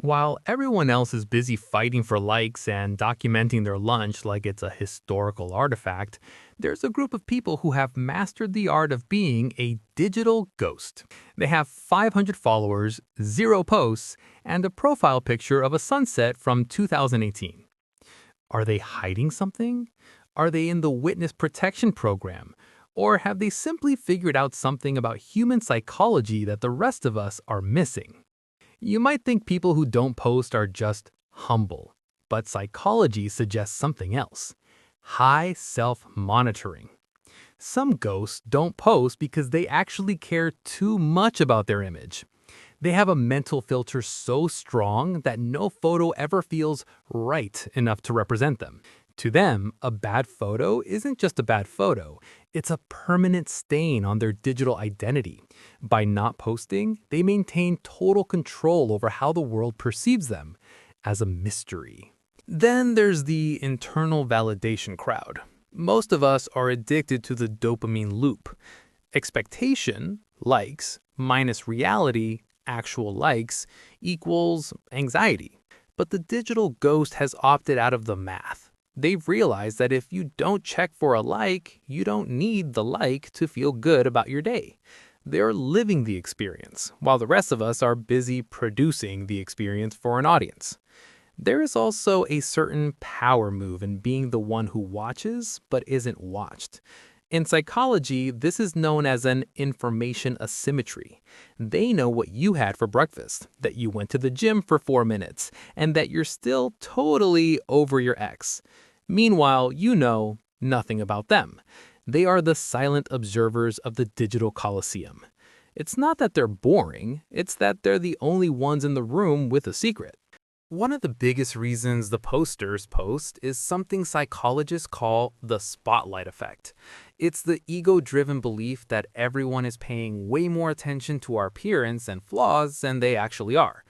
While everyone else is busy fighting for likes and documenting their lunch like it's a historical artifact, there's a group of people who have mastered the art of being a digital ghost. They have 500 followers, 0 posts, and a profile picture of a sunset from 2018. Are they hiding something? Are they in the witness protection program? Or have they simply figured out something about human psychology that the rest of us are missing? You might think people who don't post are just humble, but psychology suggests something else: high self-monitoring. Some ghosts don't post because they actually care too much about their image. They have a mental filter so strong that no photo ever feels right enough to represent them. To them, a bad photo isn't just a bad photo, it's a permanent stain on their digital identity. By not posting, they maintain total control over how the world perceives them, as a mystery. Then there's the internal validation crowd. Most of us are addicted to the dopamine loop. Expectation, likes, minus reality, actual likes, equals anxiety. But the digital ghost has opted out of the math. They've realized that if you don't check for a like, you don't need the like to feel good about your day. They're living the experience, while the rest of us are busy producing the experience for an audience. There is also a certain power move in being the one who watches but isn't watched. In psychology, this is known as an information asymmetry. They know what you had for breakfast, that you went to the gym for 4 minutes, and that you're still totally over your ex. Meanwhile, you know nothing about them. They are the silent observers of the digital coliseum. It's not that they're boring, it's that they're the only ones in the room with a secret. One of the biggest reasons the posters post is something psychologists call the spotlight effect. It's the ego-driven belief that everyone is paying way more attention to our appearance and flaws than they actually are.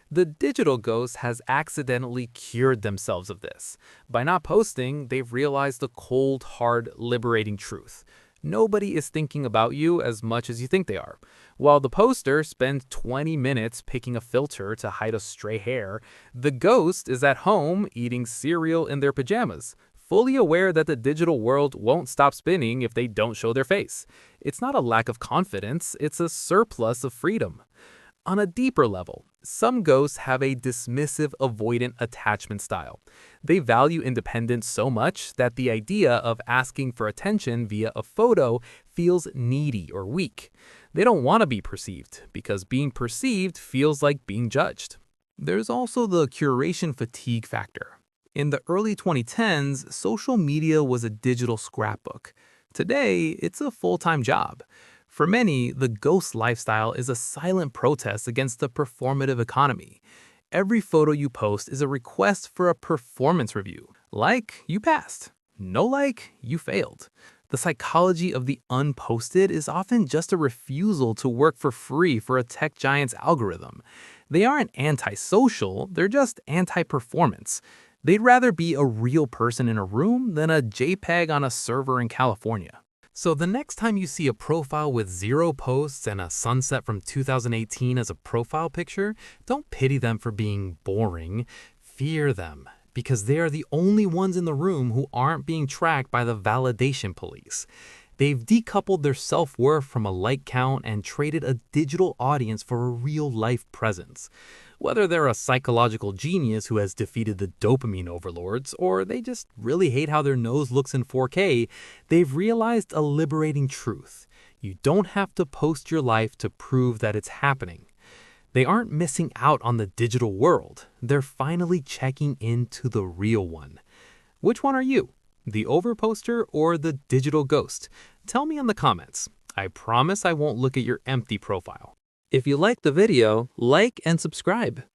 The digital ghost has accidentally cured themselves of this. By not posting, they've realized the cold, hard, liberating truth: nobody is thinking about you as much as you think they are. While the poster spends 20 minutes picking a filter to hide a stray hair, the ghost is at home eating cereal in their pajamas, fully aware that the digital world won't stop spinning if they don't show their face. It's not a lack of confidence, it's a surplus of freedom. On a deeper level, some ghosts have a dismissive, avoidant attachment style. They value independence so much that the idea of asking for attention via a photo feels needy or weak. They don't want to be perceived, because being perceived feels like being judged. There's also the curation fatigue factor. In the early 2010s, social media was a digital scrapbook. Today, it's a full-time job. For many, the ghost lifestyle is a silent protest against the performative economy. Every photo you post is a request for a performance review. Like, you passed. No like, you failed. The psychology of the unposted is often just a refusal to work for free for a tech giant's algorithm. They aren't antisocial, they're just anti-performance. They'd rather be a real person in a room than a JPEG on a server in California. So the next time you see a profile with 0 posts and a sunset from 2018 as a profile picture, don't pity them for being boring. Fear them, because they are the only ones in the room who aren't being tracked by the validation police. They've decoupled their self-worth from a like count and traded a digital audience for a real-life presence. Whether they're a psychological genius who has defeated the dopamine overlords, or they just really hate how their nose looks in 4K, they've realized a liberating truth: you don't have to post your life to prove that it's happening. They aren't missing out on the digital world. They're finally checking into the real one. Which one are you? The overposter or the digital ghost? Tell me in the comments. I promise I won't look at your empty profile. If you liked the video, like and subscribe.